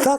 10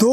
2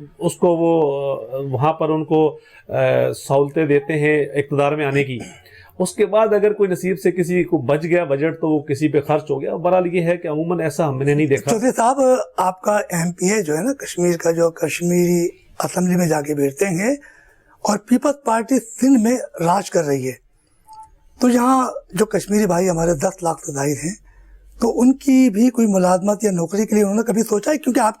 اس کو وہ وہاں پر ان کو سہولتیں دیتے ہیں اقتدار میں آنے کی، اس کے بعد اگر کوئی نصیب سے کسی کو بچ گیا بجٹ تو وہ کسی پہ خرچ ہو گیا. بہرحال یہ ہے کہ عموماً ایسا ہم نے نہیں دیکھا. چودھری صاحب آپ کا ایم پی اے جو ہے نا کشمیر کا، جو کشمیری اسمبلی میں جا کے بیٹھتے ہیں اور پیپلز پارٹی سندھ میں راج کر رہی ہے، تو یہاں جو کشمیری بھائی ہمارے 10 لاکھ سے زائد ہیں، تو ان کی بھی کوئی ملازمت یا نوکری کے لیے انہوں نے کبھی سوچا ہے؟ کیونکہ آپ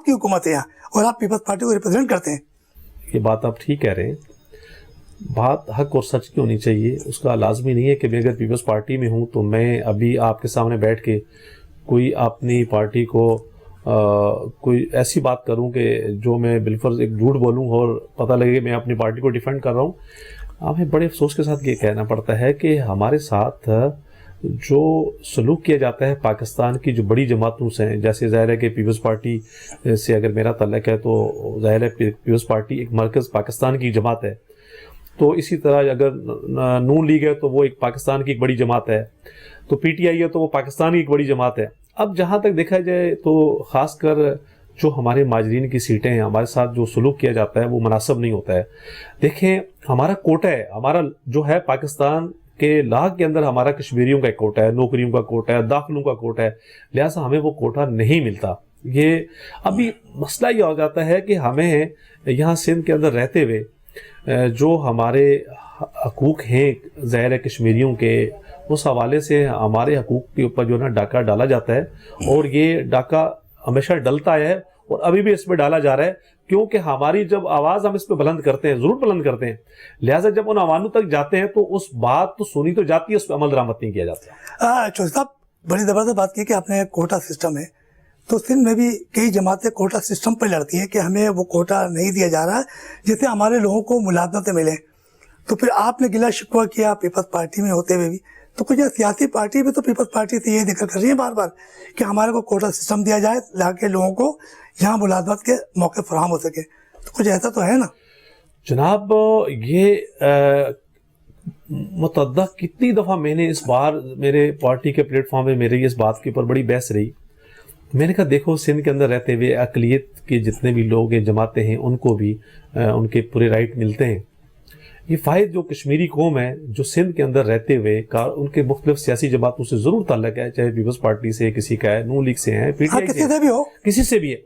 کی حکومت ہے یہاں اور آپ پیپلز پارٹی کو ریپرزینٹ کرتے ہیں. یہ بات آپ ٹھیک کہہ رہے ہیں، بات حق اور سچ کی ہونی چاہیے. اس کا لازمی نہیں ہے کہ میں اگر پیپلز پارٹی میں ہوں تو میں ابھی آپ کے سامنے بیٹھ کے کوئی اپنی پارٹی کو کوئی ایسی بات کروں کہ جو میں بالفرض ایک جھوٹ بولوں اور پتہ لگے کہ میں اپنی پارٹی کو ڈیفینڈ کر رہا ہوں. ہمیں بڑے افسوس کے ساتھ یہ کہنا پڑتا ہے کہ ہمارے ساتھ جو سلوک کیا جاتا ہے پاکستان کی جو بڑی جماعتوں سے ہیں، جیسے ظاہر ہے کہ پیپلز پارٹی سے اگر میرا تعلق ہے تو ظاہر ہے پیپلز پارٹی ایک مرکز پاکستان کی جماعت ہے، تو اسی طرح اگر نون لیگ ہے تو وہ ایک پاکستان کی ایک بڑی جماعت ہے، تو پی ٹی آئی ہے تو وہ پاکستان کی ایک بڑی جماعت ہے. اب جہاں تک دیکھا جائے تو خاص کر جو ہمارے مہاجرین کی سیٹیں ہیں، ہمارے ساتھ جو سلوک کیا جاتا ہے وہ مناسب نہیں ہوتا ہے. دیکھیں ہمارا کوٹا ہے، ہمارا جو ہے پاکستان کے لاء کے اندر ہمارا کشمیریوں کا ایک کوٹا ہے، نوکریوں کا کوٹا ہے، داخلوں کا کوٹا ہے، لہٰذا ہمیں وہ کوٹا نہیں ملتا. یہ ابھی مسئلہ یہ ہو جاتا ہے کہ ہمیں یہاں سندھ کے اندر رہتے ہوئے جو ہمارے حقوق ہیں ظاہر ہے کشمیریوں کے، اس حوالے سے ہمارے حقوق کے اوپر جو ہے نا ڈاکہ ڈالا جاتا ہے، اور یہ ڈاکہ ہمیشہ ڈلتا ہے اور ابھی بھی اس پہ ڈالا جا رہا ہے، کیونکہ ہماری جب آواز ہم اس پہ بلند کرتے ہیں، ضرور بلند کرتے ہیں، لہٰذا جب ان عواموں تک جاتے ہیں تو اس بات تو سنی تو جاتی ہے، اس پہ عمل درآمد نہیں کیا جاتا. چودھری صاحب بڑی زبردست بات کی کہ آپ نے کوٹا سسٹم ہے، تو سندھ میں بھی کئی جماعتیں کوٹا سسٹم پہ لڑتی ہیں کہ ہمیں وہ کوٹا نہیں دیا جا رہا ہے جس سے ہمارے لوگوں کو ملازمتیں ملیں. تو پھر آپ نے گلا شکوہ کیا پیپلز پارٹی میں ہوتے ہوئے بھی، تو کچھ سیاسی پارٹی بھی تو پیپلز پارٹی سے یہ ذکر کر رہی ہے بار بار کہ ہمارے کو کوٹا سسٹم دیا جائے تاکہ لوگوں کو یہاں ملازمت کے موقع فراہم ہو سکے. تو کچھ ایسا تو ہے نا جناب. یہ متعدد کتنی دفعہ میں نے اس بار میرے پارٹی کے پلیٹ فارم میں میرے اس بات کے اوپر بڑی بحث رہی. میں نے کہا دیکھو سندھ کے اندر رہتے ہوئے اقلیت کے جتنے بھی لوگ ہیں، جماعتیں ہیں، ان کو بھی ان کے پورے رائٹ ملتے ہیں. یہ فائد جو کشمیری قوم ہے جو سندھ کے اندر رہتے ہوئے ان کے مختلف سیاسی جماعتوں سے ضرور تعلق ہے، چاہے پیپلز پارٹی سے کسی کا ہے، نون لیگ سے ہے، پی ٹی آئی کسی سے بھی ہو، کسی سے بھی ہے.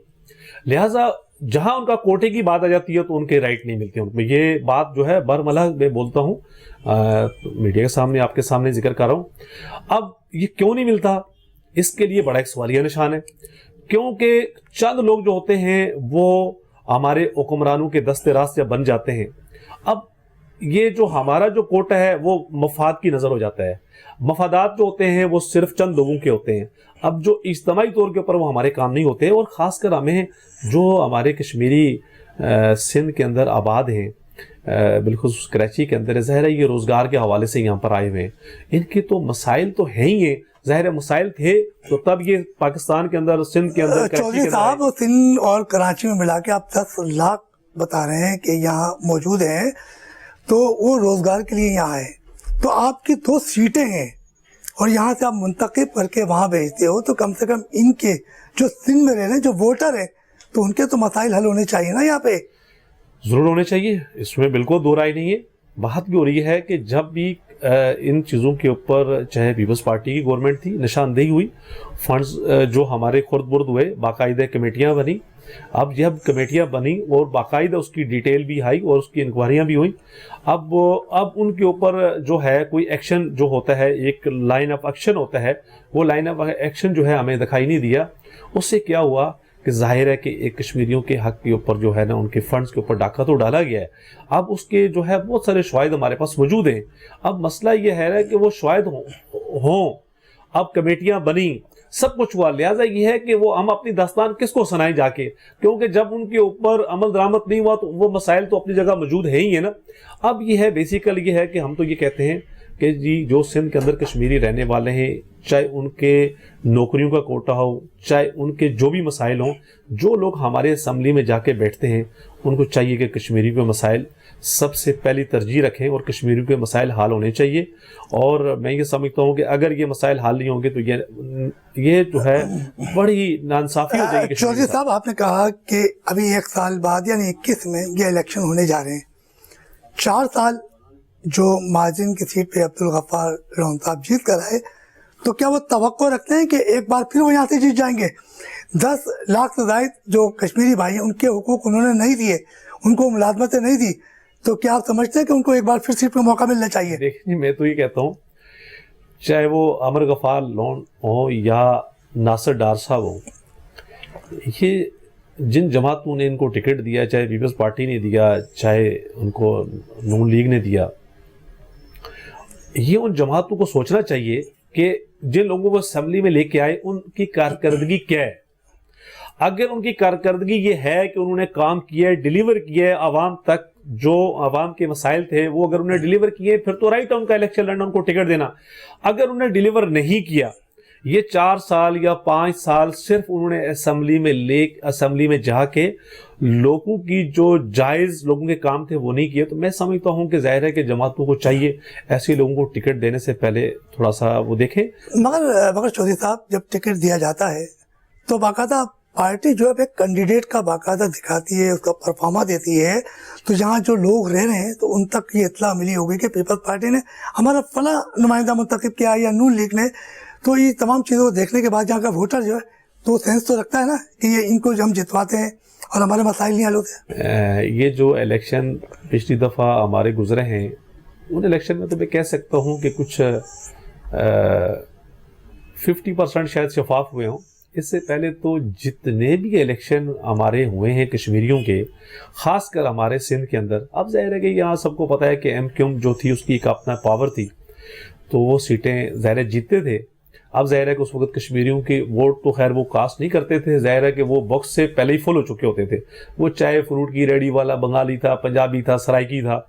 لہٰذا جہاں ان کا کوٹے کی بات آ جاتی ہے تو ان کے رائٹ نہیں ملتے ان کو. یہ بات جو ہے برملا میں بولتا ہوں، میڈیا کے سامنے آپ کے سامنے ذکر کر رہا ہوں. اب یہ کیوں نہیں ملتا، اس کے لیے بڑا ایک سوالیہ نشان ہے، کیونکہ چند لوگ جو ہوتے ہیں وہ ہمارے حکمرانوں کے دستے راست جب بن جاتے ہیں. اب یہ جو ہمارا جو کوٹا ہے وہ مفاد کی نظر ہو جاتا ہے، مفادات جو ہوتے ہیں وہ صرف چند لوگوں کے ہوتے ہیں. اب جو اجتماعی طور کے اوپر وہ ہمارے کام نہیں ہوتے، اور خاص کر ہمیں جو ہمارے کشمیری سندھ کے اندر آباد ہیں، بالخصوص کراچی کے اندر، ظاہر ہے یہ روزگار کے حوالے سے یہاں پر آئے ہوئے ہیں، ان کے تو مسائل تو ہیں ہی ہیں. ظاہر ہے مسائل تھے تو تب یہ پاکستان کے اندر، سندھ کے اندر، چودھری صاحب سندھ اور کراچی میں ملا کے آپ 10 لاکھ بتا رہے ہیں کہ یہاں موجود ہیں، تو وہ روزگار کے لیے یہاں آئے، تو آپ کی 2 سیٹیں ہیں اور یہاں سے آپ منتخب کر کے وہاں بھیجتے ہو، تو کم سے کم ان کے جو سندھ میں رہ رہے ہیں جو ووٹر ہیں تو ان کے تو مسائل حل ہونے چاہیے نا. یہاں پہ ضرور ہونے چاہیے، اس میں بالکل دو رائے نہیں ہے. بات بھی ہو رہی ہے کہ جب بھی ان چیزوں کے اوپر چاہے پیپلز پارٹی کی گورنمنٹ تھی، نشاندہی ہوئی، فنڈز جو ہمارے خرد برد ہوئے، باقاعدہ کمیٹیاں بنی. اب جب کمیٹیاں بنی اور باقاعدہ اس کی ڈیٹیل بھی آئی اور اس کی انکوائریاں بھی ہوئیں، اب ان کے اوپر جو ہے کوئی ایکشن جو ہوتا ہے، ایک لائن آف ایکشن ہوتا ہے، وہ لائن آف ایکشن جو ہے ہمیں دکھائی نہیں دیا. اس سے کیا ہوا کہ ظاہر ہے کہ ایک کشمیریوں کے حق کے اوپر جو ہے نا ان کے فنڈز کے اوپر ڈاکہ تو ڈالا گیا ہے. اب اس کے جو ہے بہت سارے شواہد ہمارے پاس موجود ہیں. اب مسئلہ یہ ہے کہ وہ شواہد ہوں، اب کمیٹیاں بنی، سب کچھ ہوا، لہٰذا یہ ہے کہ وہ ہم اپنی داستان کس کو سنائیں جا کے، کیونکہ جب ان کے اوپر عمل درآمد نہیں ہوا تو وہ مسائل تو اپنی جگہ موجود ہے ہی ہے نا. اب یہ ہے بیسیکل یہ ہے کہ ہم تو یہ کہتے ہیں کہ جی جو سندھ کے اندر کشمیری رہنے والے ہیں، چاہے ان کے نوکریوں کا کوٹا ہو، چاہے ان کے جو بھی مسائل ہوں، جو لوگ ہمارے اسمبلی میں جا کے بیٹھتے ہیں ان کو چاہیے کہ کشمیریوں کے مسائل سب سے پہلی ترجیح رکھیں اور کشمیریوں کے مسائل حل ہونے چاہیے. اور میں یہ سمجھتا ہوں کہ اگر یہ مسائل حل نہیں ہوں گے تو یہ جو ہے بڑی ناانصافی ہو جائے گی. چودھری صاحب آپ نے کہا کہ ابھی 1 سال بعد یعنی 21 میں یہ الیکشن ہونے جا رہے ہیں. 4 سال جو مہاجن کی سیٹ پہ عبدالغفار لون صاحب جیت کر آئے تو کیا وہ توقع رکھتے ہیں کہ ایک بار پھر وہ یہاں سے جیت جائیں گے؟ 10 لاکھ سے زائد جو کشمیری بھائی ہیں ان کے حقوق انہوں نے نہیں دیے، ان کو ملازمتیں نہیں دی، تو کیا آپ سمجھتے ہیں کہ ان کو ایک بار پھر سیٹ پہ موقع ملنا چاہیے؟ دیکھیں میں تو یہ کہتا ہوں چاہے وہ عمر غفار لون ہو یا ناصر ڈار صاحب ہو، یہ جن جماعتوں نے ان کو ٹکٹ دیا، چاہے پیپلز پارٹی نے دیا، چاہے ان کو نون لیگ نے دیا، یہ ان جماعتوں کو سوچنا چاہیے کہ جن لوگوں کو اسمبلی میں لے کے آئے ان کی کارکردگی کیا ہے. اگر ان کی کارکردگی یہ ہے کہ انہوں نے کام کیا ہے، ڈیلیور کیا ہے عوام تک، جو عوام کے مسائل تھے وہ اگر انہوں نے ڈیلیور کیے پھر تو رائٹ ہے ان کا الیکشن لڑنا، ان کو ٹکٹ دینا. اگر انہوں نے ڈیلیور نہیں کیا، یہ 4 سال یا 5 سال صرف انہوں نے اسمبلی میں جا کے لوگوں کی جو جائز لوگوں کے کام تھے وہ نہیں کیے، تو میں سمجھتا ہوں کہ ظاہر ہے کہ جماعتوں کو چاہیے ایسے لوگوں کو ٹکٹ دینے سے پہلے تھوڑا سا وہ دیکھیں. مگر چودھری صاحب جب ٹکٹ دیا جاتا ہے تو باقاعدہ پارٹی جو ہے ایک کینڈیڈیٹ کا باقاعدہ دکھاتی ہے، اس کا پرفارما دیتی ہے. تو جہاں جو لوگ رہ رہے ہیں تو ان تک یہ اطلاع ملی ہوگی کہ پیپلز پارٹی نے ہمارا فلاں نمائندہ منتخب کیا یا نون لیگ نے، تو یہ تمام چیزوں کو دیکھنے کے بعد جہاں کا ووٹر جو ہے تو سینس تو رکھتا ہے نا کہ یہ ان کو جو ہم جتواتے ہیں اور ہمارے مسائل نہیں حل ہوتے. یہ جو الیکشن پچھلی دفعہ ہمارے گزرے ہیں ان الیکشن میں تو میں کہہ سکتا ہوں کہ کچھ 50% شاید شفاف ہوئے ہوں. اس سے پہلے تو جتنے بھی الیکشن ہمارے ہوئے ہیں کشمیریوں کے، خاص کر ہمارے سندھ کے اندر، اب ظاہر ہے کہ یہاں سب کو پتہ ہے کہ ایم کیو ایم جو تھی اس کی ایک اپنا پاور تھی تو وہ سیٹیں ظاہر جیتتے تھے. اب ظاہر ہے کہ اس وقت کشمیریوں کے ووٹ تو خیر وہ کاسٹ نہیں کرتے تھے، ظاہر ہے کہ وہ باکس سے پہلے ہی فل ہو چکے ہوتے تھے. وہ چاہے فروٹ کی ریڑھی والا بنگالی تھا، پنجابی تھا، سرائکی تھا،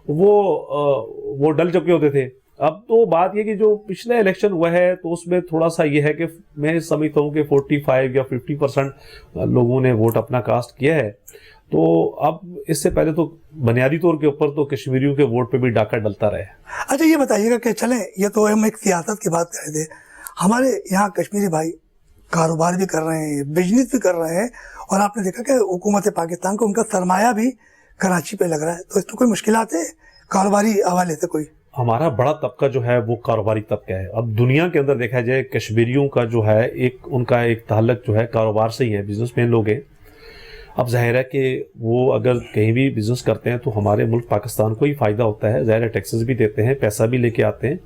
وہ ڈل چکے ہوتے تھے. اب تو بات یہ کہ جو پچھلا الیکشن ہوا ہے تو اس میں تھوڑا سا یہ ہے کہ میں سمجھتا ہوں کہ 45 یا 50% لوگوں نے ووٹ اپنا کاسٹ کیا ہے. تو اب اس سے پہلے تو بنیادی طور کے اوپر تو کشمیریوں کے ووٹ پہ بھی ڈاکہ ڈلتا رہے. اچھا یہ بتائیے گا کہ چلیں یہ تو ہم ایک سیاست کی بات کر رہے تھے، ہمارے یہاں کشمیری بھائی کاروبار بھی کر رہے ہیں، بزنس بھی کر رہے ہیں، اور آپ نے دیکھا کہ حکومت پاکستان کو ان کا سرمایہ بھی کراچی پہ لگ رہا ہے، تو اس میں کوئی مشکلات ہے کاروباری حوالے سے؟ کوئی ہمارا بڑا طبقہ جو ہے وہ کاروباری طبقہ ہے. اب دنیا کے اندر دیکھا جائے کشمیریوں کا جو ہے ان کا ایک تعلق جو ہے کاروبار سے ہی ہے، بزنس مین لوگ ہیں. اب ظاہر ہے کہ وہ اگر کہیں بھی بزنس کرتے ہیں تو ہمارے ملک پاکستان کو ہی فائدہ ہوتا ہے. ظاہر ہے ٹیکسز بھی دیتے ہیں، پیسہ بھی لے کے آتے ہیں.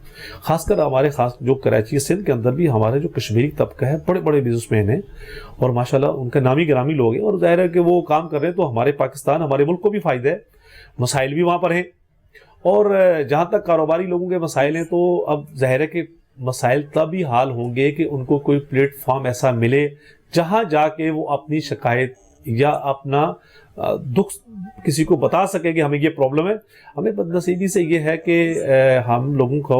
خاص کر ہمارے جو کراچی سندھ کے اندر بھی ہمارے جو کشمیری طبقہ ہے بڑے بڑے بزنس مین ہیں اور ماشاءاللہ ان کا نامی گرامی لوگ ہیں. اور ظاہر ہے کہ وہ کام کر رہے ہیں تو ہمارے پاکستان، ہمارے ملک کو بھی فائدہ ہے. مسائل بھی وہاں پر ہیں. اور جہاں تک کاروباری لوگوں کے مسائل ہیں تو اب ظاہر ہے کہ مسائل تب ہی حال ہوں گے کہ ان کو کوئی پلیٹ فارم ایسا ملے جہاں جا کے وہ اپنی شکایت یا اپنا دکھ کسی کو بتا سکے کہ ہمیں یہ پرابلم ہے. ہمیں بدنصیبی سے یہ ہے کہ ہم لوگوں کو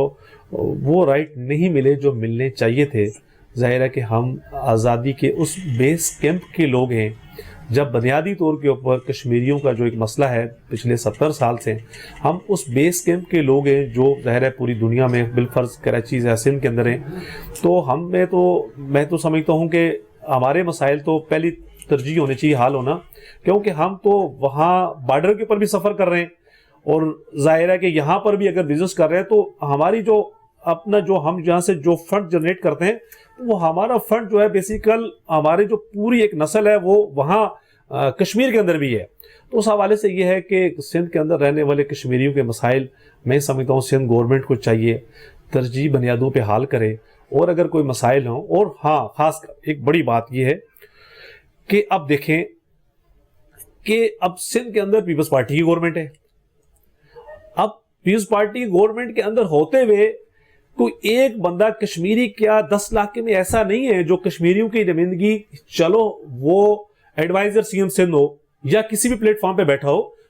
وہ رائٹ نہیں ملے جو ملنے چاہیے تھے. ظاہر ہے کہ ہم آزادی کے اس بیس کیمپ کے لوگ ہیں جب بنیادی طور کے اوپر کشمیریوں کا جو ایک مسئلہ ہے پچھلے 70 سال سے، ہم اس بیس کیمپ کے لوگ ہیں جو ظاہر ہے پوری دنیا میں بالفرض کراچی یا سندھ کے اندر ہیں. تو میں تو سمجھتا ہوں کہ ہمارے مسائل تو پہلی ترجیح ہونی چاہیے حال ہونا، کیونکہ ہم تو وہاں بارڈر کے اوپر بھی سفر کر رہے ہیں اور ظاہر ہے کہ یہاں پر بھی اگر بزنس کر رہے ہیں تو ہماری جو اپنا جو ہم یہاں سے جو فنڈ جنریٹ کرتے ہیں وہ ہمارا فنڈ جو ہے بیسیکل ہمارے جو پوری ایک نسل ہے وہ وہاں کشمیر کے اندر بھی ہے. تو اس حوالے سے یہ ہے کہ سندھ کے اندر رہنے والے کشمیریوں کے مسائل میں سمجھتا ہوں سندھ گورنمنٹ کو چاہیے ترجیح بنیادوں پہ حال کرے. اور اگر کوئی مسائل ہوں، اور ہاں خاص کر ایک بڑی بات یہ ہے کہ اب دیکھیں کہ اب سندھ کے اندر پیپلز پارٹی کی گورنمنٹ ہے. اب پیپلز پارٹی گورنمنٹ کے اندر ہوتے ہوئے کوئی ایک بندہ کشمیری کیا 10 لاکھ میں ایسا نہیں ہے جو کشمیریوں کی نمائندگی، چلو وہ ایڈوائزر سی ایم سندھ ہو یا کسی بھی پلیٹ فارم پہ بیٹھا ہو،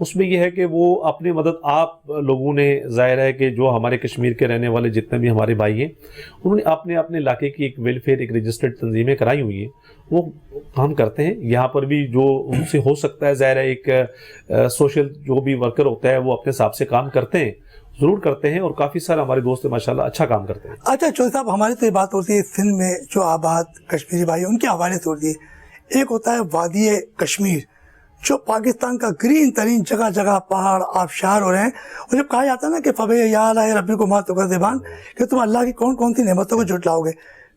اس میں یہ ہے کہ وہ اپنی مدد آپ لوگوں نے ظاہر ہے کہ جو ہمارے کشمیر کے رہنے والے جتنے بھی ہمارے بھائی ہیں انہوں نے اپنے اپنے علاقے کی ایک ویلفیئر ایک رجسٹرڈ تنظیمیں کرائی ہوئی ہیں, وہ کام کرتے ہیں. یہاں پر بھی جو ان سے ہو سکتا ہے ظاہر ہے ایک سوشل جو بھی ورکر ہوتا ہے وہ اپنے حساب سے کام کرتے ہیں, ضرور کرتے ہیں, اور کافی سارے ہمارے دوست ماشاءاللہ اچھا کام کرتے ہیں. اچھا چودھری صاحب, ہماری تو یہ بات ہوتی ہے سندھ میں جو آباد کشمیری بھائی ان کے حوالے سے ہوتی ہے. ایک ہوتا ہے وادی کشمیر جو پاکستان کا گرین ترین جگہ جگہ پہاڑ آبشار ہو رہے ہیں, اور جب کہا جاتا ہے نا کہ فبے یا اللہ ربی کو مات کا زبان, کہ تم اللہ کی کون کون سی نعمتوں کو جھٹلاؤ گے,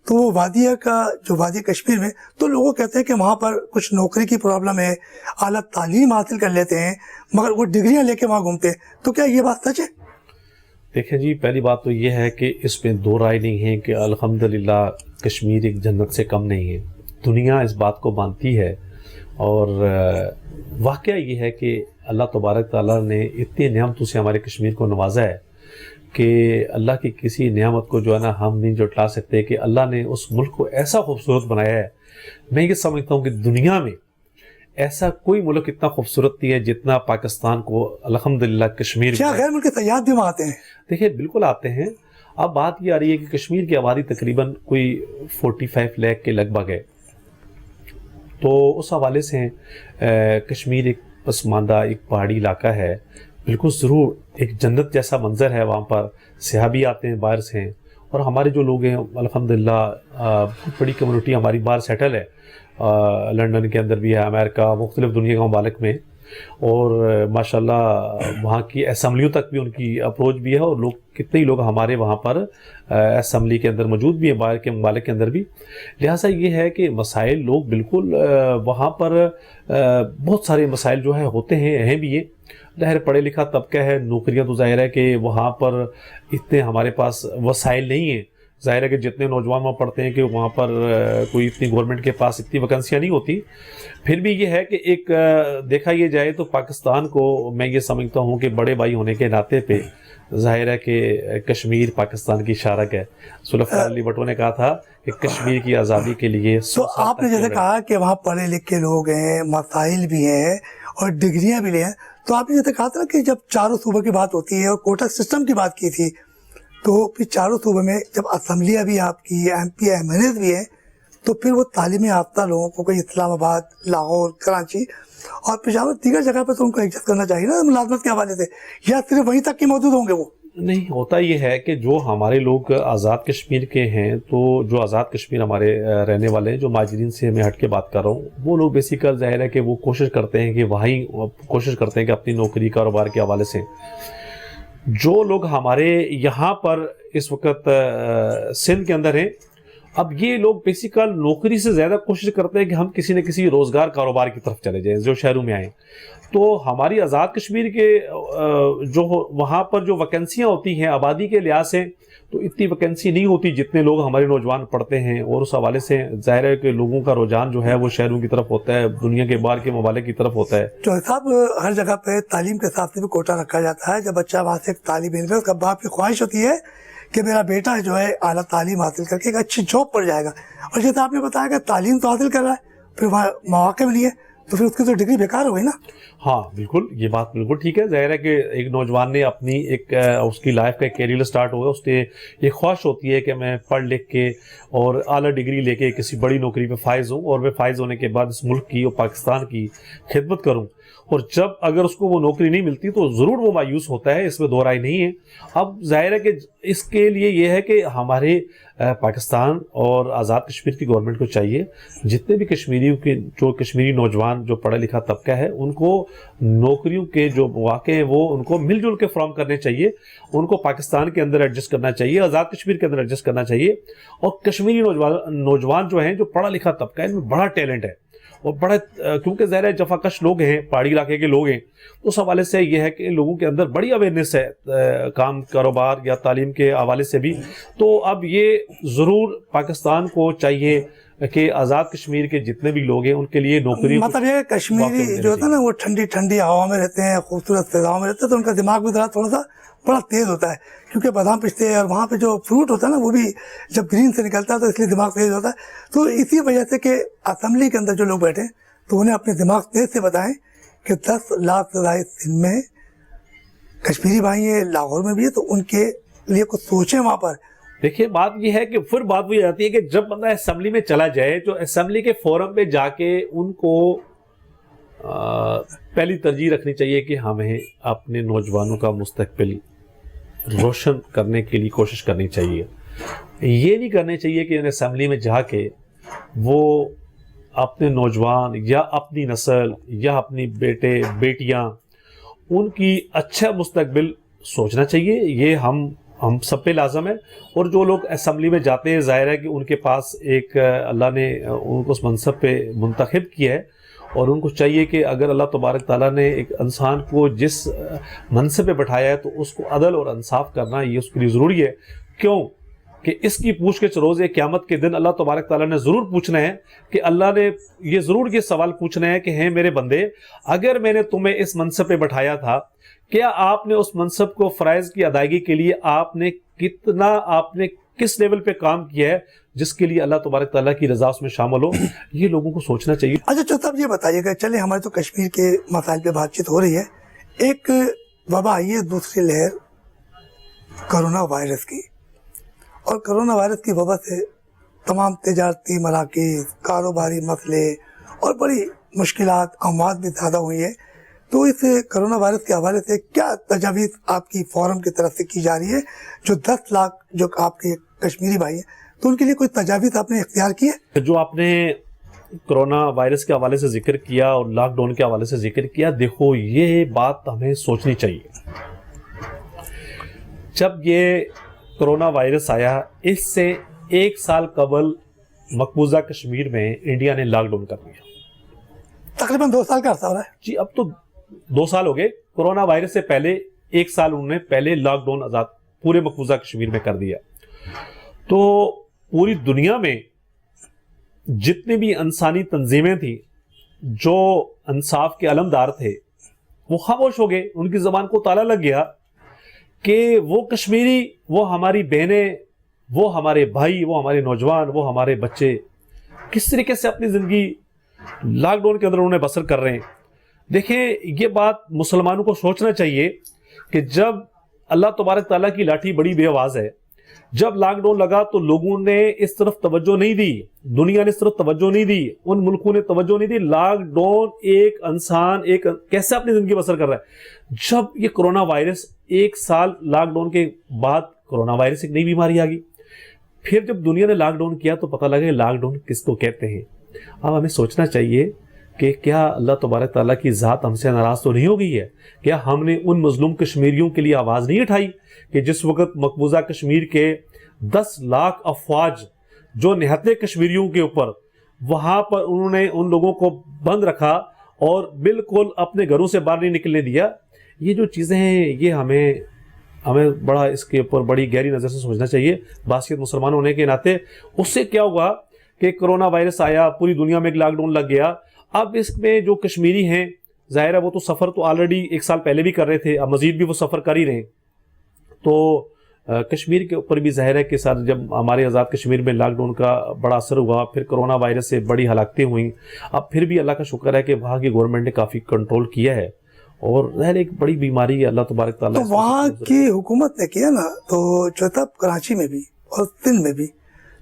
تو وہ وادی کا جو وادی کشمیر میں تو لوگوں کہتے ہیں کہ وہاں پر کچھ نوکری کی پرابلم ہے, اعلیٰ تعلیم حاصل کر لیتے ہیں مگر وہ ڈگریاں لے کے وہاں گھومتے ہیں, تو کیا یہ بات سچ ہے؟ دیکھیں جی, پہلی بات تو یہ ہے کہ اس میں دو رائے نہیں ہے کہ الحمدللہ کشمیر ایک جنت سے کم نہیں ہے. دنیا اس بات کو مانتی ہے, اور واقعہ یہ ہے کہ اللہ تبارک تعالیٰ نے اتنی نعمتوں سے ہمارے کشمیر کو نوازا ہے کہ اللہ کی کسی نعمت کو جو ہے نا ہم نہیں جٹلا سکتے, کہ اللہ نے اس ملک کو ایسا خوبصورت بنایا ہے. میں یہ سمجھتا ہوں کہ دنیا میں ایسا کوئی ملک اتنا خوبصورت نہیں ہے جتنا پاکستان کو الحمدللہ کشمیر. کیا غیر ملکی سیاح بھی وہاں آتے ہیں؟ دیکھیں بالکل آتے ہیں. اب بات یہ آ رہی ہے کہ کشمیر کی آبادی تقریباً کوئی 45 لاکھ کے لگ بھگ ہے, تو اس حوالے سے کشمیر ایک پسماندہ ایک پہاڑی علاقہ ہے. بالکل ضرور ایک جنت جیسا منظر ہے وہاں پر, سیاح بھی آتے ہیں باہر سے, اور ہمارے جو لوگ ہیں الحمدللہ بہت بڑی کمیونٹی ہماری باہر سیٹل ہے, لنڈن کے اندر بھی ہے, امریکہ, مختلف دنیا کے ممالک میں, اور ماشاءاللہ وہاں کی اسمبلیوں تک بھی ان کی اپروچ بھی ہے, اور لوگ کتنے ہی لوگ ہمارے وہاں پر اسمبلی کے اندر موجود بھی ہیں, باہر کے ممالک کے اندر بھی. لہٰذا یہ ہے کہ مسائل لوگ بالکل وہاں پر بہت سارے مسائل جو ہے ہوتے ہیں بھی ہیں. ظاہر پڑھے لکھا طبقہ ہے, نوکریاں تو ظاہر ہے کہ وہاں پر اتنے ہمارے پاس وسائل نہیں ہیں. ظاہر ہے کہ جتنے نوجوان وہاں پڑھتے ہیں کہ وہاں پر کوئی اتنی گورنمنٹ کے پاس اتنی ویکنسیاں نہیں ہوتی. پھر بھی یہ ہے کہ ایک دیکھا یہ جائے تو پاکستان کو میں یہ سمجھتا ہوں کہ بڑے بھائی ہونے کے ناطے پہ ظاہر ہے کہ کشمیر پاکستان کی شارک ہے. ذوالفقار علی بھٹو نے کہا تھا کہ کشمیر کی آزادی کے لیے. تو آپ نے جیسے کہا کہ وہاں پڑھے لکھے لوگ ہیں, مسائل بھی ہیں اور ڈگریاں بھی لے ہیں, تو آپ نے جیسے کہا تھا کہ جب چاروں صوبوں کی بات ہوتی ہے اور کوٹا سسٹم کی بات کی تھی, تو پھر چاروں صوبے میں جب اسمبلیاں بھی آپ کی M P M N As بھی ہیں, تو پھر وہ تعلیم یافتہ لوگوں کو کوئی اسلام آباد, لاہور, کراچی اور پشاور دیگر جگہ پہ تو ان کو ایڈجسٹ کرنا چاہیے نا ملازمت کے حوالے سے, یا صرف وہیں تک کے موجود ہوں گے وہ؟ نہیں, ہوتا یہ ہے کہ جو ہمارے لوگ آزاد کشمیر کے ہیں, تو جو آزاد کشمیر ہمارے رہنے والے ہیں, جو مہاجرین سے میں ہٹ کے بات کر رہا ہوں, وہ لوگ بیسیکل ظاہر ہے کہ وہ کوشش کرتے ہیں کہ وہیں کوشش کرتے ہیں کہ اپنی نوکری کاروبار کے حوالے سے. جو لوگ ہمارے یہاں پر اس وقت سندھ کے اندر ہیں, اب یہ لوگ بیسیکل نوکری سے زیادہ کوشش کرتے ہیں کہ ہم کسی نہ کسی روزگار کاروبار کی طرف چلے جائیں جو شہروں میں آئیں. تو ہماری آزاد کشمیر کے جو وہاں پر جو ویکنسیاں ہوتی ہیں آبادی کے لحاظ سے, تو اتنی ویکنسی نہیں ہوتی جتنے لوگ ہمارے نوجوان پڑھتے ہیں, اور اس حوالے سے ظاہر ہے کہ لوگوں کا رجحان جو ہے وہ شہروں کی طرف ہوتا ہے, دنیا کے باہر کے ممالک کی طرف ہوتا ہے. تو صاحب ہر جگہ پہ تعلیم کے حساب سے بھی کوٹا رکھا جاتا ہے. جب بچہ وہاں سے ایک طالب علم ہے, اس کا باپ کی خواہش ہوتی ہے کہ میرا بیٹا جو ہے اعلیٰ تعلیم حاصل کر کے ایک اچھی جاب پر جائے گا, اور جیسے آپ نے بتایا کہ تعلیم تو حاصل کر رہا ہے, پھر وہاں مواقع بھی نہیں ہے, تو پھر اس کی تو ڈگری بیکار ہو گئی نا. ہاں بالکل, یہ بات بالکل ٹھیک ہے. ظاہر ہے کہ ایک نوجوان نے اپنی ایک اس کی لائف کا ایک کیریئر سٹارٹ ہوا, اس نے ایک خواہش ہوتی ہے کہ میں پڑھ لکھ کے اور اعلیٰ ڈگری لے کے کسی بڑی نوکری پہ فائز ہوں, اور میں فائز ہونے کے بعد اس ملک کی اور پاکستان کی خدمت کروں. اور جب اگر اس کو وہ نوکری نہیں ملتی تو ضرور وہ مایوس ہوتا ہے, اس میں دو رائے نہیں ہے. اب ظاہر ہے کہ اس کے لیے یہ ہے کہ ہمارے پاکستان اور آزاد کشمیر کی گورنمنٹ کو چاہیے جتنے بھی جو کشمیری نوجوان جو پڑھا لکھا طبقہ ہے, ان کو نوکریوں کے جو مواقع ہیں وہ ان کو مل جل کے فراہم کرنے چاہیے. ان کو پاکستان کے اندر ایڈجسٹ کرنا چاہیے, آزاد کشمیر کے اندر ایڈجسٹ کرنا چاہیے. اور کشمیری نوجوان جو ہیں, جو پڑھا لکھا طبقہ ہے, ان میں بڑا ٹیلنٹ ہے, اور بڑا کیونکہ ظاہر ہے جفاکش لوگ ہیں, پہاڑی علاقے کے لوگ ہیں, تو اس حوالے سے یہ ہے کہ لوگوں کے اندر بڑی اویئرنیس ہے کام کاروبار یا تعلیم کے حوالے سے بھی. تو اب یہ ضرور پاکستان کو چاہیے کہ آزاد کشمیر کے جتنے بھی لوگ ہیں ان کے لیے نوکری, مطلب یہ کشمیری جو ہوتا ہے نا وہ ٹھنڈی ٹھنڈی ہوا میں رہتے ہیں, خوبصورت فضاؤں میں رہتے ہیں, تو ان کا دماغ بھی ذرا تھوڑا سا بڑا تیز ہوتا ہے, کیونکہ بادام پستے ہیں اور وہاں پہ جو فروٹ ہوتا ہے نا وہ بھی جب گرین سے نکلتا ہے تو اس لیے دماغ تیز ہوتا ہے. تو اسی وجہ سے کہ اسمبلی کے اندر جو لوگ بیٹھے تو انہیں اپنے دماغ تیز سے بتائیں کہ 10 لاکھ سے زائد سندھ میں کشمیری بھائی ہیں، لاہور میں بھی ہے، تو ان کے لیے کچھ سوچیں وہاں پر. دیکھیے بات یہ ہے کہ پھر بات وہی آتی ہے کہ جب بندہ اسمبلی میں چلا جائے تو اسمبلی کے فورم پہ جا کے ان کو پہلی ترجیح رکھنی چاہیے کہ ہمیں اپنے نوجوانوں کا مستقبل روشن کرنے کے لیے کوشش کرنی چاہیے. یہ نہیں کرنے چاہیے کہ اسمبلی میں جا کے وہ اپنے نوجوان یا اپنی نسل یا اپنی بیٹے بیٹیاں ان کی اچھا مستقبل سوچنا چاہیے. یہ ہم سب پہ لازم ہے. اور جو لوگ اسمبلی میں جاتے ہیں ظاہر ہے کہ ان کے پاس ایک اللہ نے ان کو اس منصب پہ منتخب کیا ہے اور ان کو چاہیے کہ اگر اللہ تبارک تعالیٰ نے ایک انسان کو جس منصب پہ بٹھایا ہے تو اس کو عدل اور انصاف کرنا یہ اس کے لیے ضروری ہے. کیوں کہ اس کی پوچھ کے روز قیامت کے دن اللہ تبارک تعالیٰ نے ضرور پوچھنا ہے کہ اللہ نے یہ ضرور یہ سوال پوچھنا ہے کہ ہیں میرے بندے، اگر میں نے تمہیں اس منصب پہ بٹھایا تھا کیا آپ نے اس منصب کو فرائض کی ادائیگی کے لیے آپ نے کس لیول پہ کام کیا ہے جس کے لیے اللہ تبارک تعالیٰ کی رضا اس میں شامل ہو. یہ لوگوں کو سوچنا چاہیے. اچھا چوتھا صاحب یہ بتائیے گا، چلے ہمارے تو کشمیر کے مسائل پہ بات چیت ہو رہی ہے، ایک وبا آئی ہے دوسری لہر کرونا وائرس کی، اور کرونا وائرس کی وبا سے تمام تجارتی مراکز، کاروباری مسئلے اور بڑی مشکلات، اموات بھی زیادہ ہوئی ہیں. تو اس کرونا وائرس کے حوالے سے کیا تجاویز آپ کی فورم کی طرف سے کی جا رہی ہے؟ جو 10 لاکھ جو آپ کے کشمیری بھائی ہیں تو ان کے لیے کوئی تجاویز آپ نے اختیار کی ہے؟ جو آپ نے کرونا وائرس کے حوالے سے ذکر کیا اور لاک ڈاؤن کے حوالے سے ذکر کیا، دیکھو یہ بات ہمیں سوچنی چاہیے. جب یہ کرونا وائرس آیا اس سے 1 سال قبل مقبوضہ کشمیر میں انڈیا نے لاک ڈاؤن کر دیا. تقریباً 2 سال کا عرصہ ہو رہا ہے. جی اب تو 2 سال ہو گئے. کرونا وائرس سے پہلے 1 سال انہوں نے پہلے لاک ڈاؤن آزاد پورے مقبوضہ کشمیر میں کر دیا. تو پوری دنیا میں جتنی بھی انسانی تنظیمیں تھیں جو انصاف کے علمدار تھے وہ خاموش ہو گئے. ان کی زبان کو تالا لگ گیا کہ وہ کشمیری، وہ ہماری بہنیں، وہ ہمارے بھائی، وہ ہمارے نوجوان، وہ ہمارے بچے کس طریقے سے اپنی زندگی لاک ڈاؤن کے اندر انہیں بسر کر رہے ہیں. دیکھیں یہ بات مسلمانوں کو سوچنا چاہیے کہ جب اللہ تبارک تعالیٰ کی لاٹھی بڑی بے آواز ہے، جب لاک ڈاؤن لگا تو لوگوں نے اس طرف توجہ نہیں دی، دنیا نے اس طرف توجہ نہیں دی، ان ملکوں نے توجہ نہیں دی. لاک ڈاؤن ایک انسان کیسے اپنی زندگی بسر کر رہا ہے. جب یہ کرونا وائرس 1 سال لاک ڈاؤن کے بعد کرونا وائرس ایک نئی بیماری آ گئی. پھر جب دنیا نے لاک ڈاؤن کیا تو پتہ لگا لاک ڈاؤن کس کو کہتے ہیں. اب ہمیں سوچنا چاہیے کہ کیا اللہ تبارک تعالیٰ کی ذات ہم سے ناراض تو نہیں ہو گئی ہے؟ کیا ہم نے ان مظلوم کشمیریوں کے لیے آواز نہیں اٹھائی کہ جس وقت مقبوضہ کشمیر کے 10 لاکھ افواج جو نہتے کشمیریوں کے اوپر، وہاں پر انہوں نے ان لوگوں کو بند رکھا اور بالکل اپنے گھروں سے باہر نہیں نکلنے دیا. یہ جو چیزیں ہیں یہ ہمیں بڑا اس کے اوپر بڑی گہری نظر سے سوچنا چاہیے باسیت مسلمان ہونے کے ناطے. اس سے کیا ہوا کہ کرونا وائرس آیا، پوری دنیا میں ایک لاک ڈاؤن لگ گیا. اب اس میں جو کشمیری ہیں ظاہر ہے وہ تو سفر تو آلریڈی 1 سال پہلے بھی کر رہے تھے، اب مزید بھی وہ سفر کر ہی رہے ہیں. تو کشمیر کے اوپر بھی ظاہر ہے کہ سر جب ہمارے آزاد کشمیر میں لاک ڈاؤن کا بڑا اثر ہوا، پھر کرونا وائرس سے بڑی ہلاکتیں ہوئیں. اب پھر بھی اللہ کا شکر ہے کہ وہاں کی گورنمنٹ نے کافی کنٹرول کیا ہے اور ظاہر ایک بڑی بیماری ہے، اللہ تبارک تعالیٰ. تو وہاں کی حکومت نے کیا نا، تو چوتھا کراچی میں بھی اور سندھ میں بھی.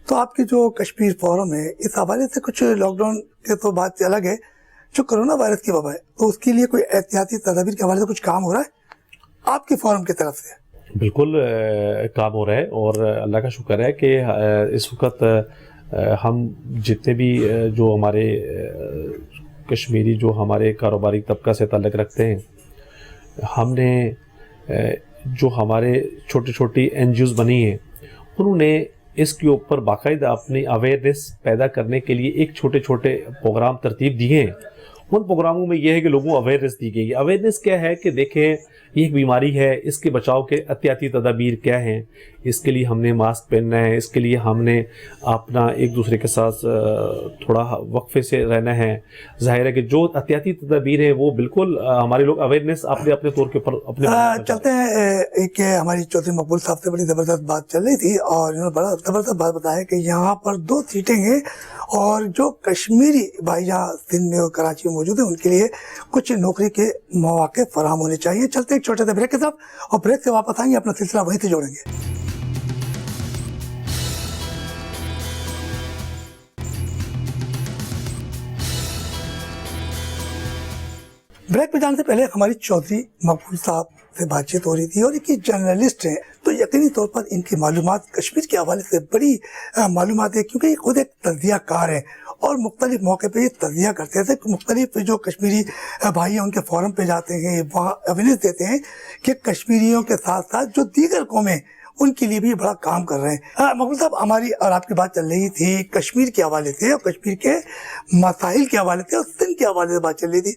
تو آپ کی جو کشمیر فورم ہے اس حوالے سے کچھ لاک ڈاؤن کے تو بات الگ ہے، جو کرونا وائرس کی وبا ہے تو اس کے لیے کوئی احتیاطی تدابیر کے حوالے سے کچھ کام ہو رہا ہے آپ کی فورم کی طرف سے؟ بالکل کام ہو رہا ہے اور اللہ کا شکر ہے کہ اس وقت ہم جتنے بھی جو ہمارے کشمیری جو ہمارے کاروباری طبقہ سے تعلق رکھتے ہیں، ہم نے جو ہمارے چھوٹی این جی اوز بنی ہیں انہوں نے اس کے اوپر باقاعدہ اپنی اویئرنیس پیدا کرنے کے لیے ایک چھوٹے پروگرام ترتیب دیے ہیں. ان پروگراموں میں یہ ہے کہ لوگوں کو اویئرنیس دی گئی. اویئرنیس کیا ہے کہ دیکھیں یہ ایک بیماری ہے، اس کے بچاؤ کے احتیاطی تدابیر کیا ہیں. اس کے لیے ہم نے ماسک پہننا ہے، اس کے لیے ہم نے اپنا ایک دوسرے کے ساتھ تھوڑا وقفے سے رہنا ہے. ظاہر ہے کہ جو احتیاطی تدابیر ہیں وہ بالکل ہمارے لوگ اویئرنیس اپنے طور کے اوپر اپنے چلتے ہیں. ایک ہماری چودھری مقبول صاحب سے بڑی زبردست بات چل رہی تھی اور انہوں نے بڑا زبردست بات بتایا کہ یہاں پر 2 سیٹیں ہیں اور جو کشمیری بھائی جہاں سندھ میں اور کراچی میں موجود ہیں ان کے لیے کچھ نوکری کے مواقع فراہم ہونے چاہیے. چلتے ایک چھوٹے سے بریک کے ساتھ, اور بریک سے واپس آئیں گے, اپنا سلسلہ وہیں سے جوڑیں گے. بریک پہ جانے سے پہلے ہماری چودھری مقبول صاحب سے بات چیت ہو رہی تھی, اور یہ جرنلسٹ ہیں تو یقینی طور پر ان کی معلومات کشمیر کے حوالے سے بڑی معلومات ہے, کیونکہ یہ خود ایک تجزیہ کار ہیں اور مختلف موقع پہ یہ تجزیہ کرتے ہیں. مختلف جو کشمیری بھائی ہیں ان کے فورم پہ جاتے ہیں, وہاں اویئرنیس دیتے ہیں کہ کشمیریوں کے ساتھ ساتھ جو دیگر قومیں ان کے لیے بھی بڑا کام کر رہے ہیں. مقبول صاحب, ہماری اور آپ کی بات چل رہی تھی کشمیر کے حوالے سے اور کشمیر کے مسائل کے حوالے سے اور سندھ کے حوالے سے بات چل رہی تھی.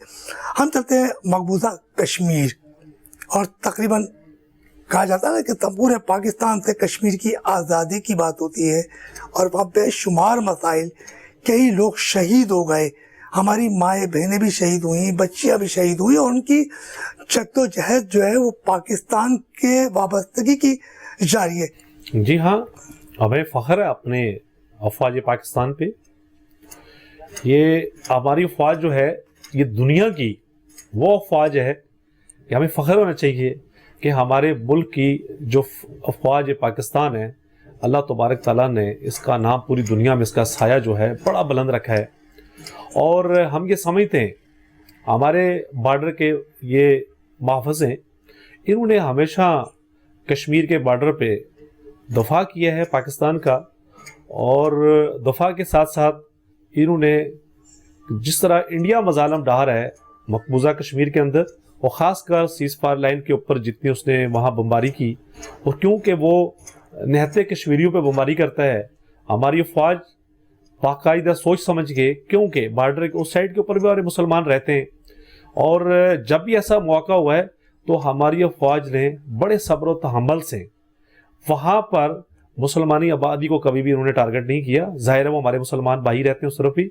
ہم چلتے ہیں مقبوضہ کشمیر, اور تقریباً کہا جاتا ہے کہ پورے پاکستان سے کشمیر کی آزادی کی بات ہوتی ہے, اور وہاں بے شمار مسائل, کئی لوگ شہید ہو گئے, ہماری مائیں بہنیں بھی شہید ہوئیں, بچیاں بھی شہید ہوئیں, اور ان کی جدوجہد جو ہے وہ پاکستان کے وابستگی کی جاری ہے. جی ہاں, ہمیں فخر ہے اپنے افواج پاکستان پہ. یہ ہماری افواج جو ہے یہ دنیا کی وہ افواج ہے کہ ہمیں فخر ہونا چاہیے کہ ہمارے ملک کی جو افواج پاکستان ہے, اللہ تبارک تعالیٰ نے اس کا نام پوری دنیا میں, اس کا سایہ جو ہے بڑا بلند رکھا ہے. اور ہم یہ سمجھتے ہیں ہمارے بارڈر کے یہ محافظ ہیں, انہوں نے ہمیشہ کشمیر کے بارڈر پہ دفاع کیا ہے پاکستان کا, اور دفاع کے ساتھ ساتھ انہوں نے جس طرح انڈیا مظالم ڈھا رہا ہے مقبوضہ کشمیر کے اندر, اور خاص کر سیز فائر لائن کے اوپر جتنی اس نے وہاں بمباری کی, اور کیونکہ وہ نہتے کشمیریوں پہ بمباری کرتا ہے, ہماری افواج باقاعدہ سوچ سمجھ کے, کیونکہ بارڈر اس سائڈ کے اوپر بھی ہمارے مسلمان رہتے ہیں, اور جب بھی ایسا موقع ہوا ہے تو ہماری افواج نے بڑے صبر و تحمل سے وہاں پر مسلمانی آبادی کو کبھی بھی انہوں نے ٹارگٹ نہیں کیا. ظاہر ہے وہ ہمارے مسلمان بھائی رہتے ہیں اس طرف ہی.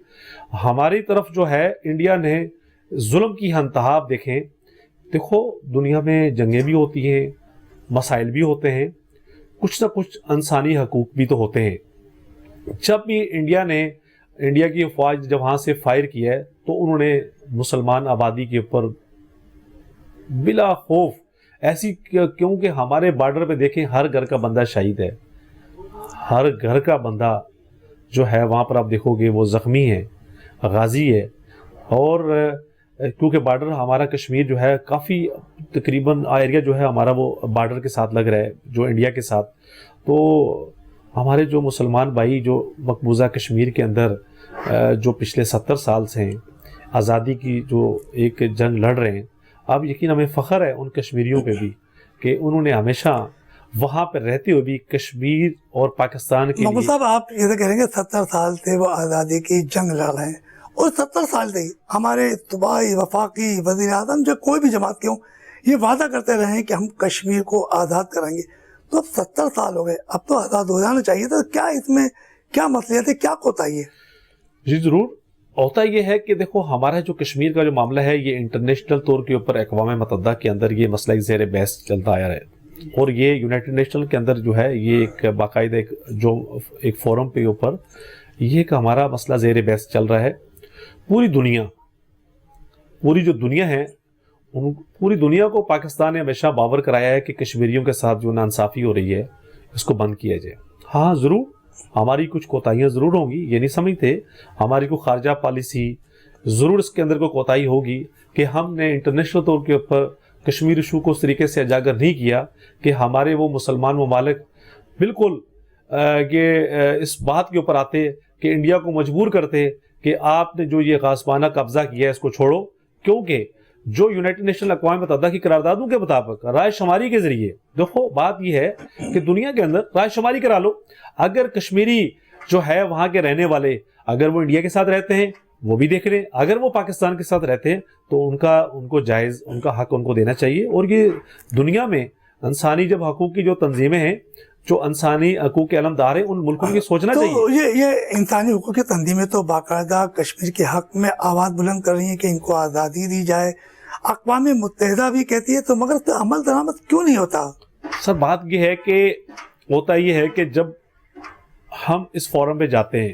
ہماری طرف جو ہے انڈیا نے ظلم کی انتہا دیکھیں, دیکھو دنیا میں جنگیں بھی ہوتی ہیں, مسائل بھی ہوتے ہیں, کچھ نہ کچھ انسانی حقوق بھی تو ہوتے ہیں. جب بھی انڈیا کی افواج جب وہاں سے فائر کیا ہے تو انہوں نے مسلمان آبادی کے اوپر بلا خوف ایسی, کیونکہ ہمارے بارڈر پہ دیکھیں ہر گھر کا بندہ شہید ہے, ہر گھر کا بندہ جو ہے وہاں پر آپ دیکھو گے وہ زخمی ہے, غازی ہے. اور کیونکہ بارڈر ہمارا کشمیر جو ہے کافی تقریباً ایریا جو ہے ہمارا وہ بارڈر کے ساتھ لگ رہا ہے جو انڈیا کے ساتھ, تو ہمارے جو مسلمان بھائی جو مقبوضہ کشمیر کے اندر جو پچھلے 70 سال سے ہیں آزادی کی جو ایک جنگ لڑ رہے ہیں, اب یقین ہمیں فخر ہے ان کشمیریوں پہ بھی کہ انہوں نے ہمیشہ وہاں پہ رہتے ہوئے بھی کشمیر اور پاکستان کے مقبول صاحب, آپ یہ تو کہہ رہے ہیں کہ 70 سال سے وہ آزادی کی جنگ لڑ رہے ہیں, اور 70 سال سے ہمارے صوبائی, وفاقی, وزیر اعظم جو کوئی بھی جماعت کے ہوں یہ وعدہ کرتے رہے ہیں کہ ہم کشمیر کو آزاد کریں گے. تو اب 70 سال ہو گئے, اب تو آزاد ہو جانا چاہیے تھا. کیا اس میں کیا مسئلہ ہے, کیا کوتاہی ہے؟ جی ضرور. ہوتا یہ ہے کہ دیکھو ہمارا جو کشمیر کا جو معاملہ ہے یہ انٹرنیشنل طور کے اوپر اقوام متحدہ کے اندر یہ مسئلہ زیر بحث چلتا آیا ہے, اور یہ یونائٹڈ نیشنل کے اندر جو ہے یہ ایک باقاعدہ ایک فورم پہ اوپر یہ ایک ہمارا مسئلہ زیر بحث چل رہا ہے. پوری جو دنیا ہے, پوری دنیا کو پاکستان نے ہمیشہ باور کرایا ہے کہ کشمیریوں کے ساتھ جو ناانصافی ہو رہی ہے اس کو بند کیا جائے. ہاں ضرور ہماری کچھ کوتاہیاں ضرور ہوں گی, یہ نہیں سمجھتے, ہماری کوئی خارجہ پالیسی ضرور اس کے اندر کوئی کوتاہی ہوگی کہ ہم نے انٹرنیشنل طور کے اوپر کشمیر ایشو کو اس طریقے سے اجاگر نہیں کیا کہ ہمارے وہ مسلمان ممالک بالکل یہ اس بات کے اوپر آتے کہ انڈیا کو مجبور کرتے کہ آپ نے جو یہ غاصبانہ قبضہ کیا ہے اس کو چھوڑو, کیونکہ جو یونائٹڈ نیشنل اقوام متحدہ کی قراردادوں کے مطابق رائے شماری کے ذریعے, دیکھو بات یہ ہے کہ دنیا کے اندر رائے شماری کرا لو, اگر کشمیری جو ہے وہاں کے رہنے والے اگر وہ انڈیا کے ساتھ رہتے ہیں وہ بھی دیکھ رہے ہیں, اگر وہ پاکستان کے ساتھ رہتے ہیں تو ان کو جائز ان کا حق ان کو دینا چاہیے. اور یہ دنیا میں انسانی جب حقوق کی جو تنظیمیں ہیں جو انسانی حقوق کے علمدار ہیں ان ملکوں کی سوچنا چاہیے. تو یہ انسانی حقوق کی تنظیمیں تو باقاعدہ کشمیر کے حق میں آواز بلند کر رہی ہیں کہ ان کو آزادی دی جائے, اقوام متحدہ بھی کہتی ہے, تو مگر اس پہ عمل درآمد کیوں نہیں ہوتا؟ سر بات یہ ہے کہ ہوتا یہ ہے کہ جب ہم اس فورم پہ جاتے ہیں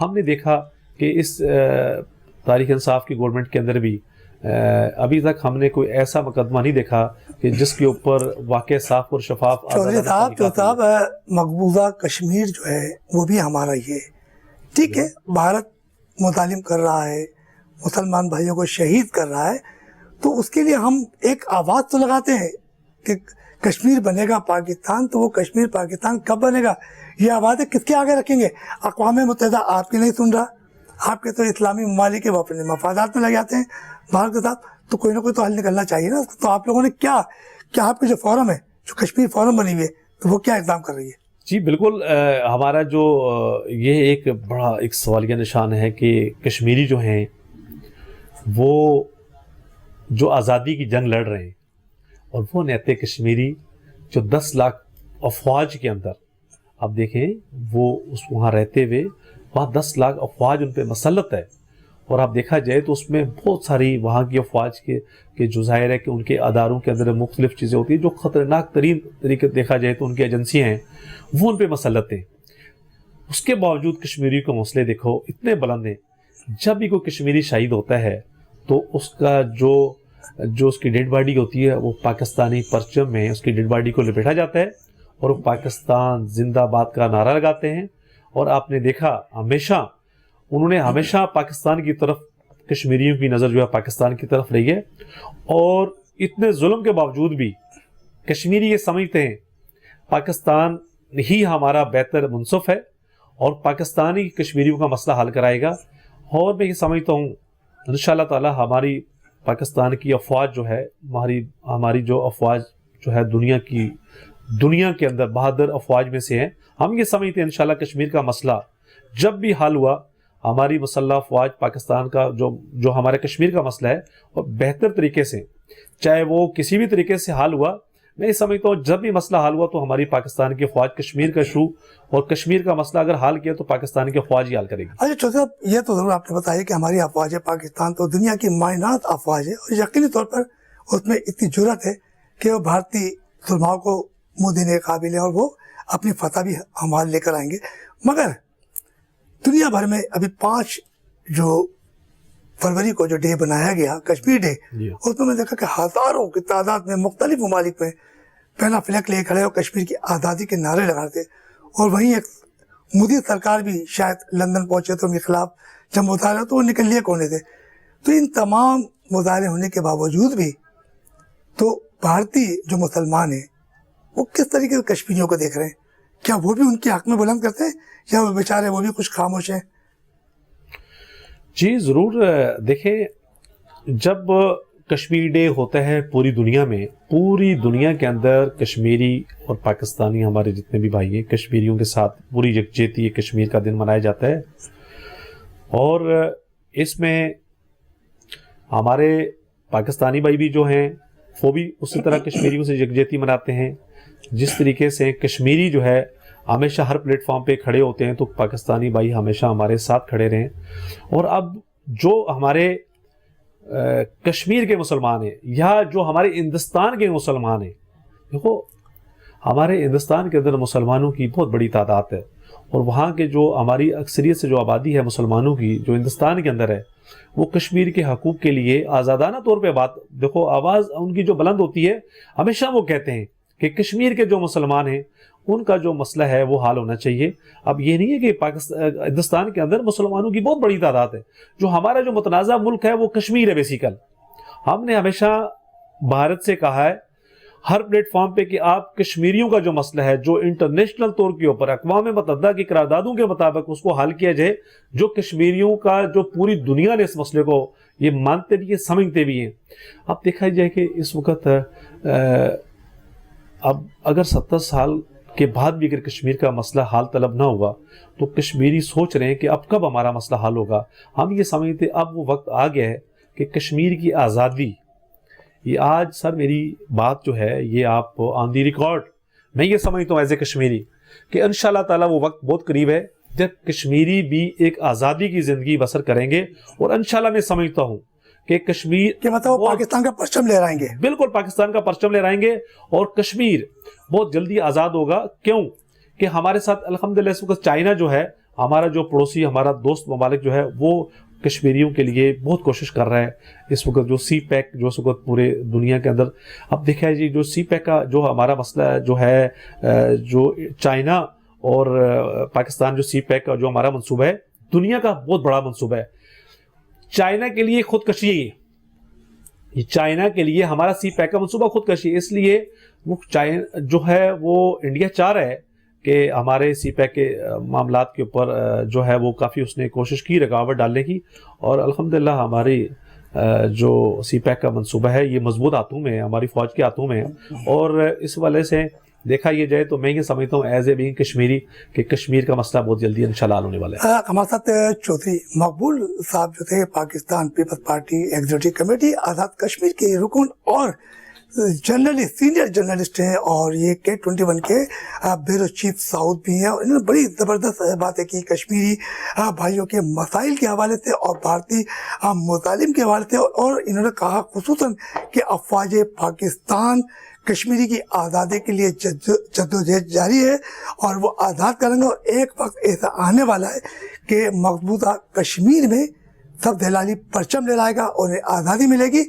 ہم نے دیکھا کہ اس تحریک انصاف کی گورنمنٹ کے اندر بھی ابھی تک ہم نے کوئی ایسا مقدمہ نہیں دیکھا کہ جس کے اوپر واقع صاف اور شفاف چودھری صاحب مقبوضہ کشمیر جو ہے وہ بھی ہمارا ہی ہے. ٹھیک ہے, بھارت مظالم کر رہا ہے, مسلمان بھائیوں کو شہید کر رہا ہے, تو اس کے لیے ہم ایک آواز تو لگاتے ہیں کہ کشمیر بنے گا پاکستان, تو وہ کشمیر پاکستان کب بنے گا, یہ آواز کس کے آگے رکھیں گے؟ اقوام متحدہ آپ کی نہیں سن رہا, آپ کے تو اسلامی ممالک کے وہ اپنے مفادات میں لگ جاتے ہیں بھارت کے ساتھ, تو کوئی نہ کوئی تو حل نکلنا چاہیے نا. تو آپ لوگوں نے کیا آپ کے جو فورم ہے, جو کشمیر فورم بنی ہوئی ہے, تو وہ کیا اقدام کر رہی ہے؟ جی بالکل, ہمارا جو یہ ایک بڑا ایک سوالیہ نشان ہے کہ کشمیری جو ہیں وہ جو آزادی کی جنگ لڑ رہے ہیں, اور وہ نیتے کشمیری جو 10 لاکھ افواج کے اندر, آپ دیکھیں وہ وہاں رہتے ہوئے وہاں 10 لاکھ افواج ان پہ مسلط ہے, اور آپ دیکھا جائے تو اس میں بہت ساری وہاں کی افواج کے جو ظاہر ہے کہ ان کے اداروں کے اندر مختلف چیزیں ہوتی ہیں جو خطرناک ترین طریقے دیکھا جائے تو ان کی ایجنسیاں ہیں وہ ان پہ مسلط ہیں. اس کے باوجود کشمیری کے مسئلے دیکھو اتنے بلند ہیں. جب بھی کوئی کشمیری شہید ہوتا ہے تو اس کا جو اس کی ڈیڈ باڈی ہوتی ہے وہ پاکستانی پرچم میں اس کی ڈیڈ باڈی کو لپیٹا جاتا ہے اور وہ پاکستان زندہ باد کا نعرہ لگاتے ہیں. اور آپ نے دیکھا انہوں نے ہمیشہ پاکستان کی طرف, کشمیریوں کی نظر جو ہے پاکستان کی طرف رہی ہے, اور اتنے ظلم کے باوجود بھی کشمیری یہ سمجھتے ہیں پاکستان ہی ہمارا بہتر منصف ہے اور پاکستانی کشمیریوں کا مسئلہ حل کرائے گا. اور میں یہ سمجھتا ہوں انشاءاللہ تعالی ہماری پاکستان کی افواج جو ہے, ہماری جو افواج جو ہے دنیا کے اندر بہادر افواج میں سے ہیں, ہم یہ سمجھتے ہیں انشاءاللہ کشمیر کا مسئلہ جب بھی حل ہوا, ہماری مسلح افواج پاکستان کا جو ہمارے کشمیر کا مسئلہ ہے اور بہتر طریقے سے, چاہے وہ کسی بھی طریقے سے حل ہوا, میں یہ سمجھتا ہوں جب بھی مسئلہ حل ہوا تو ہماری پاکستان کی افواج کشمیر کا ایشو اور کشمیر کا مسئلہ اگر حل کیا تو پاکستان کی افواج ہی حل کرے گی. اچھا چودھری صاحب, یہ تو ضرور آپ نے بتایا کہ ہماری افواج پاکستان تو دنیا کی مائنات افواج ہے, اور یقینی طور پر اس میں اتنی جرت ہے کہ وہ بھارتی ظلماؤں کو منہ دینے کے قابل ہے, اور وہ اپنی فتح بھی ہمارے لے کر آئیں گے. مگر دنیا بھر میں ابھی 5 فروری کو جو ڈے بنایا گیا کشمیر ڈے, اس میں دیکھا کہ ہزاروں کی تعداد میں مختلف ممالک میں پہلا فلیگ لے کھڑے اور کشمیر کی آزادی کے نعرے لگاتے, اور وہیں ایک مودی سرکار بھی شاید لندن پہنچے تو ان کے خلاف جب مظاہرے تو وہ نکل لیے کونے تھے. تو ان تمام مظاہرے ہونے کے باوجود بھی تو بھارتی جو مسلمان ہیں وہ کس طریقے سے کشمیریوں کو دیکھ رہے ہیں؟ کیا وہ بھی ان کے حق میں بلند کرتے ہیں یا وہ بیچارے وہ بھی کچھ خاموش ہیں؟ جی ضرور, دیکھیں جب کشمیر ڈے ہوتا ہے پوری دنیا میں, پوری دنیا کے اندر کشمیری اور پاکستانی ہمارے جتنے بھی بھائی ہیں کشمیریوں کے ساتھ پوری یکجہتی کشمیر کا دن منایا جاتا ہے, اور اس میں ہمارے پاکستانی بھائی بھی جو ہیں وہ بھی اسی طرح کشمیریوں سے یکجہتی مناتے ہیں. جس طریقے سے کشمیری جو ہے ہمیشہ ہر پلیٹ فارم پہ کھڑے ہوتے ہیں تو پاکستانی بھائی ہمیشہ ہمارے ساتھ کھڑے رہیں. اور اب جو ہمارے کشمیر کے مسلمان ہیں یا جو ہمارے ہندوستان کے مسلمان ہیں, دیکھو ہمارے ہندوستان کے اندر مسلمانوں کی بہت بڑی تعداد ہے, اور وہاں کے جو ہماری اکثریت سے جو آبادی ہے مسلمانوں کی جو ہندوستان کے اندر ہے وہ کشمیر کے حقوق کے لیے آزادانہ طور پہ بات, دیکھو آواز ان کی جو بلند ہوتی ہے, ہمیشہ وہ کہتے ہیں کہ کشمیر کے جو مسلمان ہیں ان کا جو مسئلہ ہے وہ حل ہونا چاہیے. اب یہ نہیں ہے کہ ہندوستان کے اندر مسلمانوں کی بہت بڑی تعداد ہے, جو ہمارا جو متنازع ملک ہے وہ کشمیر ہے بیسیکل. ہم نے ہمیشہ بھارت سے کہا ہے ہر پلیٹ فارم پہ کہ آپ کشمیریوں کا جو مسئلہ ہے جو انٹرنیشنل طور کے اوپر اقوام متحدہ کی قراردادوں کے مطابق اس کو حل کیا جائے, جو کشمیریوں کا جو پوری دنیا نے اس مسئلے کو یہ مانتے بھی ہیں سمجھتے بھی ہیں. اب دیکھا جائے کہ اس وقت اب اگر 70 سال کے بعد بھی اگر کشمیر کا مسئلہ حل طلب نہ ہوا تو کشمیری سوچ رہے ہیں کہ اب کب ہمارا مسئلہ حل ہوگا. ہم یہ سمجھتے اب وہ وقت آ گیا ہے کہ کشمیر کی آزادی, یہ آج سر میری بات جو ہے یہ آپ آن دی ریکارڈ, میں یہ سمجھتا ہوں ایز اے کشمیری کہ انشاءاللہ تعالیٰ وہ وقت بہت قریب ہے جب کشمیری بھی ایک آزادی کی زندگی بسر کریں گے. اور انشاءاللہ میں سمجھتا ہوں کہ کشمیر کہ مطلب وہ پاکستان کا پرچم لہرائیں گے, بالکل پاکستان کا پرچم لہرائیں گے, اور کشمیر بہت جلدی آزاد ہوگا. کیوں کہ ہمارے ساتھ الحمدللہ اس وقت چائنا جو ہے ہمارا جو پڑوسی ہمارا دوست ممالک جو ہے وہ کشمیریوں کے لیے بہت کوشش کر رہا ہے. اس وقت جو سی پیک جو اس وقت پورے دنیا کے اندر اب دیکھا جی جو سی پیک کا جو ہمارا مسئلہ جو ہے جو چائنا اور پاکستان جو سی پیک کا جو ہمارا منصوبہ ہے دنیا کا بہت بڑا منصوبہ ہے. چائنا کے لیے خودکشی ہے یہ چائنا کے لیے ہمارا سی پیک کا منصوبہ خودکشی ہے. اس لیے وہ چائنا جو ہے وہ انڈیا چاہ رہا ہے کہ ہمارے سی پیک کے معاملات کے اوپر جو ہے وہ کافی اس نے کوشش کی رکاوٹ ڈالنے کی, اور الحمدللہ ہماری جو سی پیک کا منصوبہ ہے یہ مضبوط ہاتھوں میں ہے, ہماری فوج کے ہاتھوں میں ہے. اور اس والے سے دیکھا یہ جائے تو میں یہ سمجھتا ہوں ایز اے بینگ کشمیری کہ کشمیر کا مسئلہ بہت جلدی انشاءاللہ حل ہونے والا ہے. ہمارے ساتھ چودھری مقبول صاحب جو تھے پاکستان پیپلز پارٹی ایگزیکٹو کمیٹی آزاد کشمیر کے رکن اور جرنلسٹ سینئر جرنلسٹ ہیں, اور یہ K21 کے بیورو چیف ساؤتھ بھی ہیں, اور انہوں نے بڑی زبردست باتیں کی کشمیری بھائیوں کے مسائل کے حوالے سے اور بھارتی مظالم کے حوالے سے, اور انہوں نے کہا خصوصاً کہ افواج پاکستان کشمیری کی آزادی کے لیے جدوجہد جاری ہے اور وہ آزاد کریں گے, اور ایک وقت ایسا آنے والا ہے کہ مقبوضہ کشمیر میں سب دلالی پرچم لے لائے گا اور انہیں آزادی ملے گی.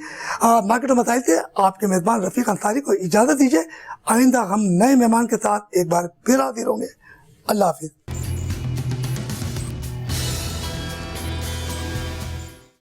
مارکیٹ و مسائل سے آپ کے میزبان رفیق انصاری کو اجازت دیجیے. آئندہ ہم نئے مہمان کے ساتھ ایک بار پھر حاضر ہوں گے. اللہ حافظ.